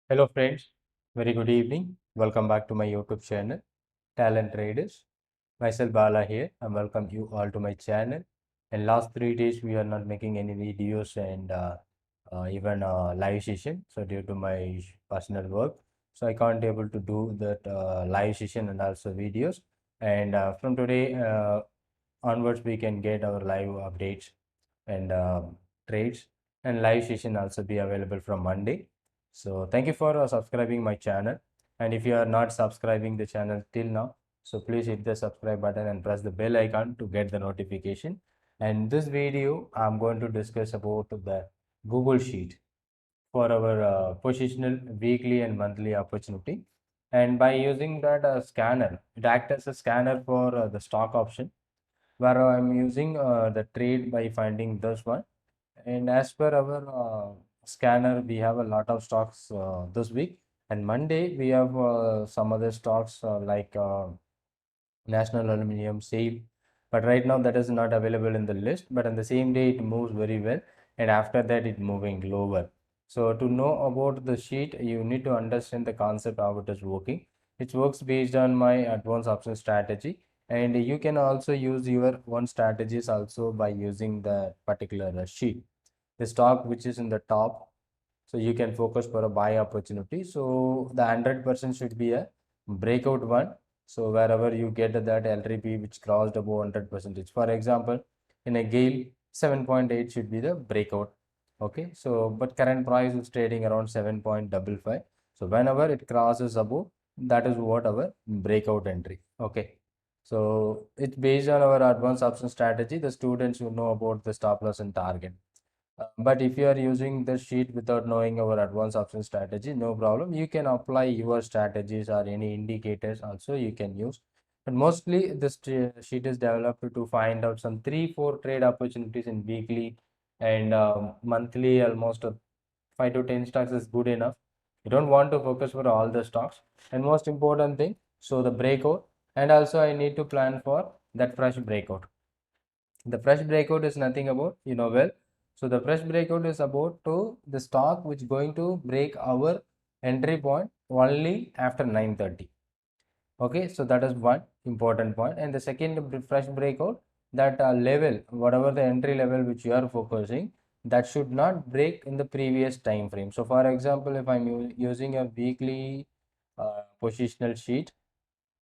Hello friends, very good evening. Welcome back to my YouTube channel, Talent Traders. Myself Bala here and welcome you all to my channel. In last 3 days, we are not making any videos and even live session. So due to my personal work, so I can't able to do that live session and also videos. And from today onwards, we can get our live updates and trades and live session also be available from Monday. So thank you for subscribing my channel, and if you are not subscribing the channel till now, so please hit the subscribe button and press the bell icon to get the notification. And this video I'm going to discuss about the Google Sheet for our positional weekly and monthly opportunity. And by using that scanner, it acts as a scanner for the stock option, where I'm using the trade by finding this one. And as per our scanner, we have a lot of stocks this week. And Monday, we have some other stocks like National Aluminium, Sale. But right now, that is not available in the list. But on the same day, it moves very well. And after that, it moving lower. So to know about the sheet, you need to understand the concept how it is working. It works based on my advanced option strategy. And you can also use your own strategies also by using the particular sheet. The stock which is in the top, so you can focus for a buy opportunity. So the 100% should be a breakout one. So wherever you get that LTP which crossed above 100%, for example, in a Gale 7.8 should be the breakout. Okay, so but current price is trading around 7.55. So whenever it crosses above, that is what our breakout entry. Okay, so it's based on our advanced option strategy. The students who know about the stop loss and target. But if you are using the sheet without knowing our advanced option strategy, no problem. You can apply your strategies or any indicators also you can use. But mostly this sheet is developed to find out some 3-4 trade opportunities in weekly and monthly. Almost 5 to 10 stocks is good enough. You don't want to focus for all the stocks. And most important thing, so the breakout. And also I need to plan for that fresh breakout. The fresh breakout is nothing about, well, so the fresh breakout is about to the stock which going to break our entry point only after 9:30. Okay, so that is one important point. And the second fresh breakout, that level, whatever the entry level which you are focusing, that should not break in the previous time frame. So for example, if I'm using a weekly positional sheet,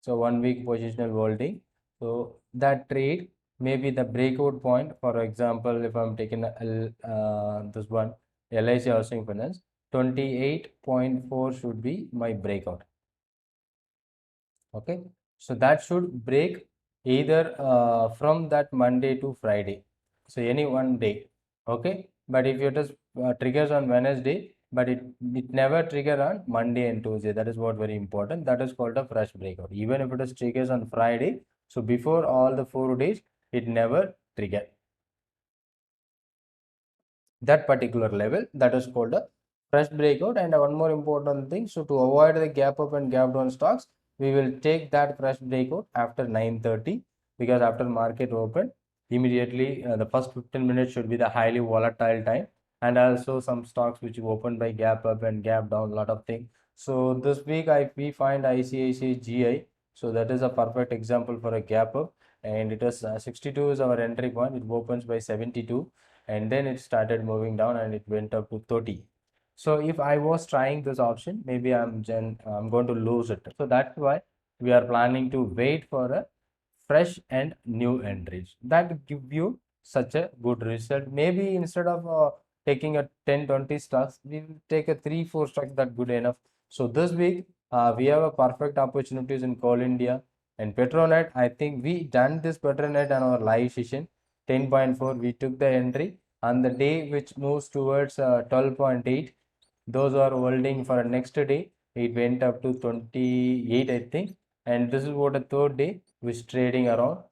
so 1 week positional holding, so that trade may be the breakout point. For example, if I'm taking this one, LIC Housing Finance, 28.4 should be my breakout. Okay, so that should break either from that Monday to Friday, so any one day. Okay, but if it is triggers on Wednesday, but it never trigger on Monday and Tuesday, that is what very important. That is called a fresh breakout. Even if it is triggers on Friday, so before all the 4 days, it never trigger that particular level. That is called a fresh breakout. And one more important thing, so to avoid the gap up and gap down stocks, we will take that fresh breakout after 9:30, because after market open immediately the first 15 minutes should be the highly volatile time. And also some stocks which open by gap up and gap down, a lot of things. So this week we find ICICI GI, so that is a perfect example for a gap up. And it is 62 is our entry point. It opens by 72, and then it started moving down and it went up to 30. So if I was trying this option, maybe I'm going to lose it. So that's why we are planning to wait for a fresh and new entries that give you such a good result. Maybe instead of taking a 10-20 stocks, we will take a 3-4 stocks, that good enough. So this week we have a perfect opportunities in Coal India and Petronet. I think we done this Petronet on our live session 10.4. We took the entry on the day which moves towards 12.8. Those are holding for a next day. It went up to 28, I think. And this is what a third day which trading around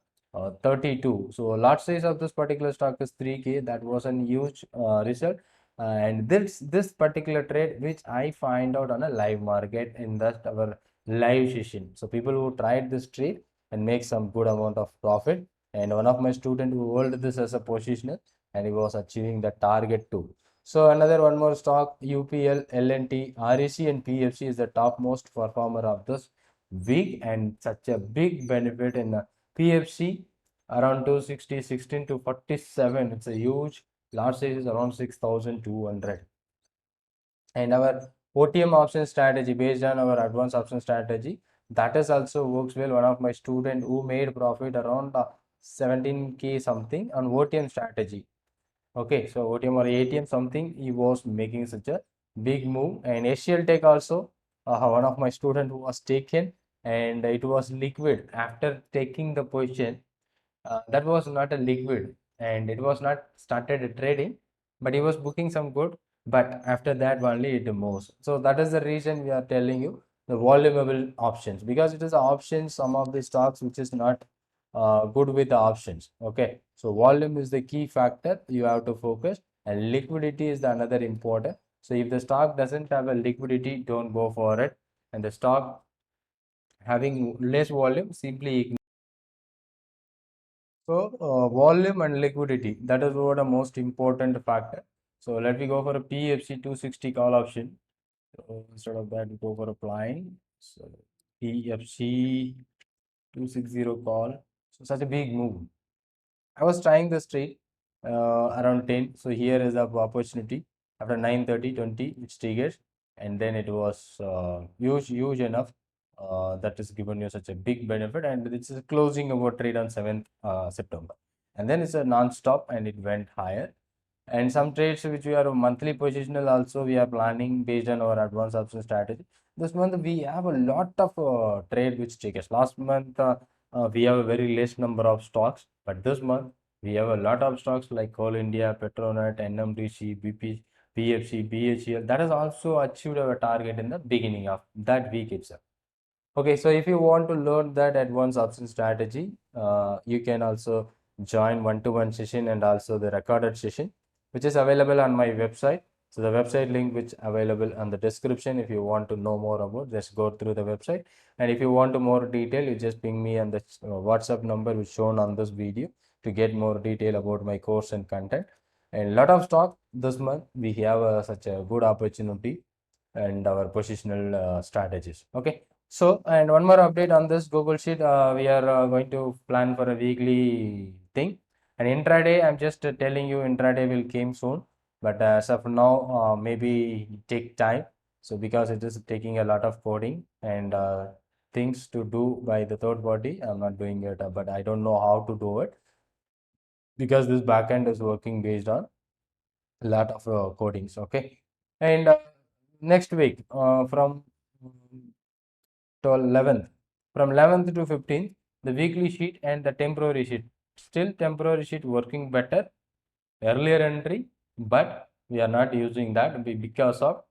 32. So lot size of this particular stock is 3K. That was a huge result. And this particular trade which I find out on a live market in that our live session. So people who tried this trade and make some good amount of profit. And one of my student who held this as a positioner, and he was achieving the target too. So another one more stock, UPL, L&T, REC and PFC is the topmost performer of this week, and such a big benefit in PFC around 260, 16 to 47. It's a huge, large size is around 6,200. And our OTM option strategy based on our advanced option strategy, that is also works well. One of my student who made profit around 17K something on OTM strategy. Okay, so OTM or ATM something, he was making such a big move. And HCL Tech also, one of my student who was taken, and it was liquid after taking the position. That was not a liquid, and it was not started trading, but he was booking some good, but after that only it moves. So that is the reason we are telling you the volumable options, because it is options, some of the stocks which is not good with the options. Okay, so volume is the key factor you have to focus, and liquidity is the another important. So if the stock doesn't have a liquidity, don't go for it, and the stock having less volume, simply ignore. So volume and liquidity, that is what a most important factor. So let me go for a PFC 260 call option. So instead of that, we go for applying. So PFC 260 call. So such a big move. I was trying the trade around 10. So here is the opportunity after 9:30, 20, which triggers, and then it was huge enough. That is given you such a big benefit, and this is closing our trade on 7th September. And then it's a non-stop and it went higher. And some trades which we are monthly positional also we are planning based on our advanced option strategy. This month we have a lot of trade which triggers. Last month we have a very less number of stocks, but this month we have a lot of stocks like Coal India, Petronet, NMDC, BP, PFC, BHEL. That has also achieved our target in the beginning of that week itself. Okay, so if you want to learn that advanced option strategy, you can also join one-to-one session and also the recorded session, which is available on my website. So the website link which available on the description. If you want to know more about, just go through the website. And if you want to more detail, you just ping me on the WhatsApp number which shown on this video to get more detail about my course and content. And lot of stock this month we have such a good opportunity and our positional strategies. Okay. So, and one more update on this Google Sheet, we are going to plan for a weekly thing. And intraday, I'm just telling you intraday will came soon, but as of now, maybe take time. So because it is taking a lot of coding and things to do by the third party, I'm not doing it, but I don't know how to do it because this backend is working based on a lot of codings. Okay, and next week from 11th. From 11th to 15th, the weekly sheet and the temporary sheet. Still temporary sheet working better, earlier entry, but we are not using that because of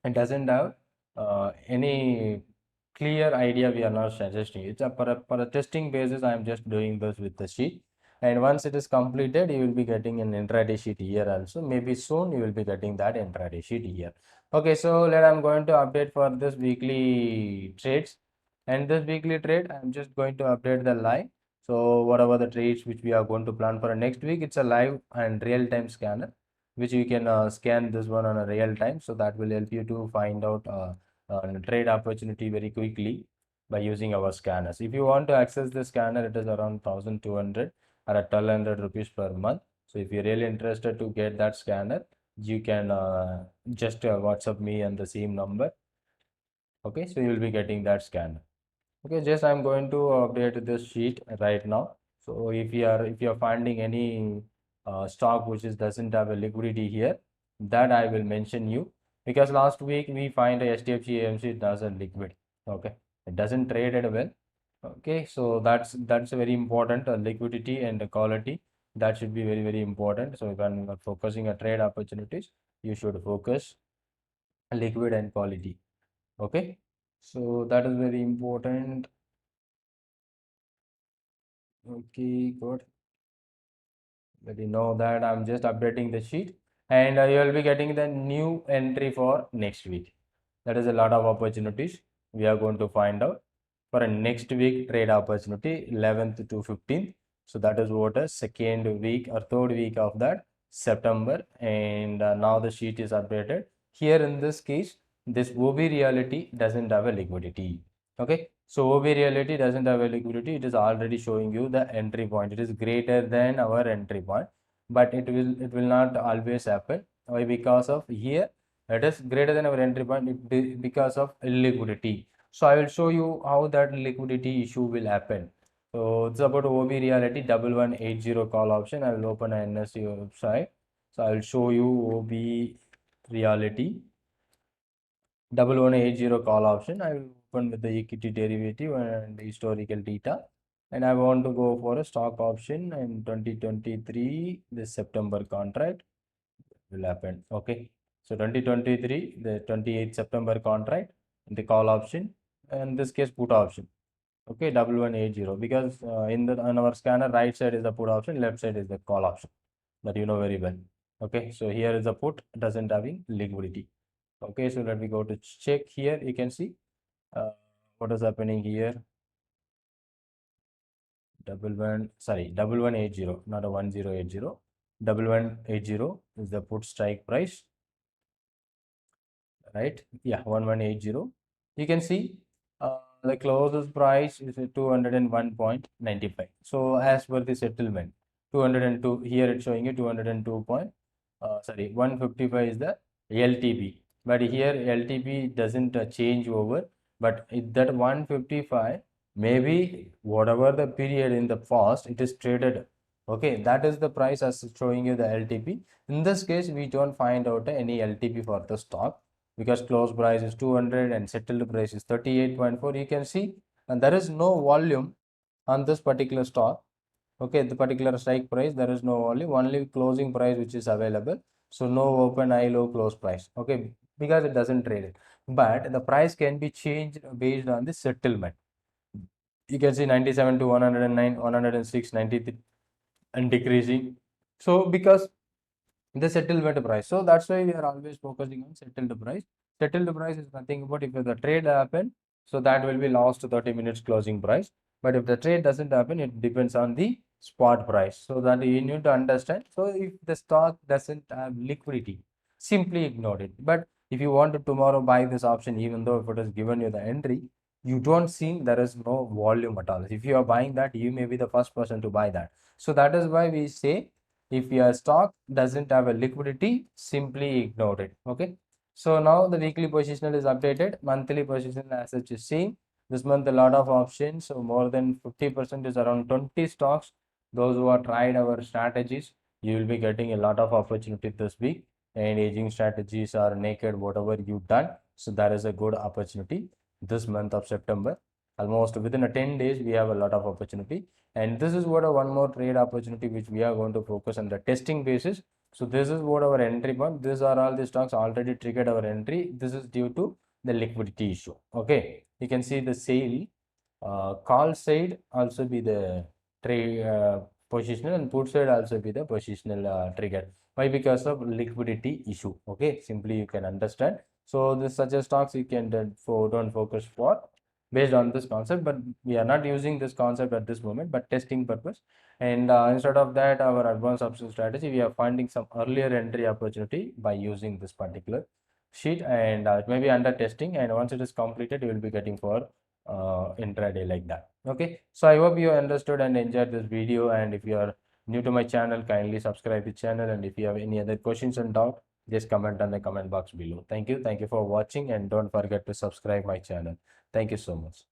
it doesn't have any clear idea. We are not suggesting it's a for a testing basis. I am just doing this with the sheet, and once it is completed, you will be getting an intraday sheet here also. Maybe soon you will be getting that intraday sheet here. Okay, so let I'm going to update for this weekly trades, and this weekly trade I'm just going to update the live. So whatever the trades which we are going to plan for next week, it's a live and real-time scanner which you can scan this one on a real time. So that will help you to find out a trade opportunity very quickly by using our scanners. If you want to access the scanner, it is around 1,200 or 1,200 rupees per month. So if you're really interested to get that scanner, you can just WhatsApp me on the same number. Okay, so you will be getting that scanner. Okay, just I'm going to update this sheet right now. So if you are finding any stock which is doesn't have a liquidity here, that I will mention you, because last week we find a STFC AMC doesn't liquid. Okay, it doesn't trade it well. Okay, so that's a very important liquidity and the quality, that should be very important. So when you are focusing on trade opportunities, you should focus liquid and quality. Okay, so that is very important. Okay, good. Let you know that I'm just updating the sheet, and you will be getting the new entry for next week. That is a lot of opportunities we are going to find out for a next week trade opportunity 11th to 15th. So that is what a second week or third week of that. September, and now the sheet is updated. Here in this case, this OB reality doesn't have a liquidity. Okay, so OB reality doesn't have a liquidity. It is already showing you the entry point. It is greater than our entry point, but it will not always happen. Why? Because of here it is greater than our entry point because of illiquidity. So I will show you how that liquidity issue will happen. So it's about OB reality 1180 call option. I will open an NSE website. So I will show you OB reality 1180 call option. I will open with the equity derivative and historical data. And I want to go for a stock option in 2023, this September contract will happen. Okay. So 2023, the 28th September contract, the call option, and this case put option. Okay, 1180, because on our scanner, right side is the put option, left side is the call option, that you know very well. Okay, so here is the put, doesn't having liquidity. Okay, so let me go to check here. You can see what is happening here. 1180, not a 1080. 1180 is the put strike price, right? Yeah, 1180. You can see the closest price is 201.95. So as per the settlement, 202, here it's showing you 202 point, 155 is the LTP. But here LTP doesn't change over, but that 155, maybe whatever the period in the past it is traded. Okay, that is the price as showing you the LTP. In this case, we don't find out any LTP for the stock, because close price is 200 and settled price is 38.4. You can see, and there is no volume on this particular stock. Okay, the particular strike price, there is no volume, only closing price which is available. So no open, high, low, close price. Okay, because it doesn't trade it, but the price can be changed based on the settlement. You can see 97 to 109, 106, 93, and decreasing. So because the settlement price, so that's why we are always focusing on settled price. Settled price is nothing but if the trade happen, so that will be lost 30 minutes closing price. But if the trade doesn't happen, it depends on the spot price. So that you need to understand. So if the stock doesn't have liquidity, simply ignore it. But if you want to tomorrow buy this option, even though if it is given you the entry, you don't see there is no volume at all. If you are buying that, you may be the first person to buy that. So that is why we say, if your stock doesn't have a liquidity, simply ignore it. Okay, so now the weekly positional is updated, monthly position as such is same. This month a lot of options, so more than 50% is around 20 stocks. Those who have tried our strategies, you will be getting a lot of opportunity this week. And aging strategies or naked, whatever you done, so that is a good opportunity this month of September. Almost within a 10 days, we have a lot of opportunity. And this is what a one more trade opportunity which we are going to focus on the testing basis. So this is what our entry point. These are all the stocks already triggered our entry. This is due to the liquidity issue. Okay, you can see the sale call side also be the trade positional, and put side also be the positional trigger. Why? Because of liquidity issue. Okay, simply you can understand. So this such a stocks you can don't focus for based on this concept, but we are not using this concept at this moment, but testing purpose. And instead of that, our advanced option strategy, we are finding some earlier entry opportunity by using this particular sheet, and it may be under testing, and once it is completed, you will be getting for intraday like that. Okay, so I hope you understood and enjoyed this video, and if you are new to my channel, kindly subscribe the channel, and if you have any other questions and doubt, just comment on the comment box below. Thank you for watching, and don't forget to subscribe my channel. Thank you so much.